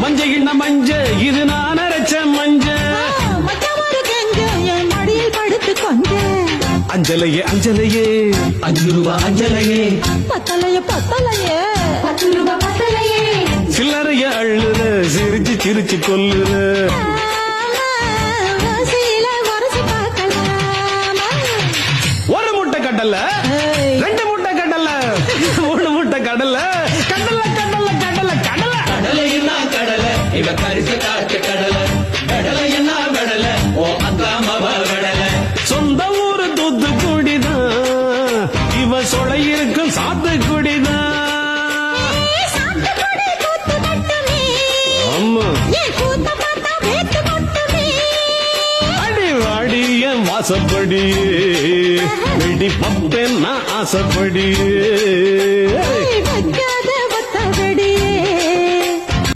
மஞ்சள் மஞ்ச இது நான் அரைச்ச மஞ்ச என் மடியில் படுத்து கொஞ்ச அஞ்சலையே அஞ்சலையே 5 ரூபாய் அஞ்சலையே பத்தலையே 10 ரூபாய் பத்தலையே சில்லறைய அள்ளுற சிரிச்சு சிரிச்சு கொல்லுற ஒரு முட்டை கடலை 2 முட்டை கடலை 3 முட்டை கடலை கடலை கடலை கடலை கடலை கடலைன்னா கடலை இவ கரிச காய்ச்ச கடலை கடலை என்ன கடலை ஓ அக்காமவ கடலை சொந்த ஊரு தூத்துக்குடிதான் இவ சொலை இருக்கும் சாத்துக்குடிதான் ஆமா அடி வாடி என் வாசப்படியே வெடி பப்பேன் நான் ஆசைப்படியே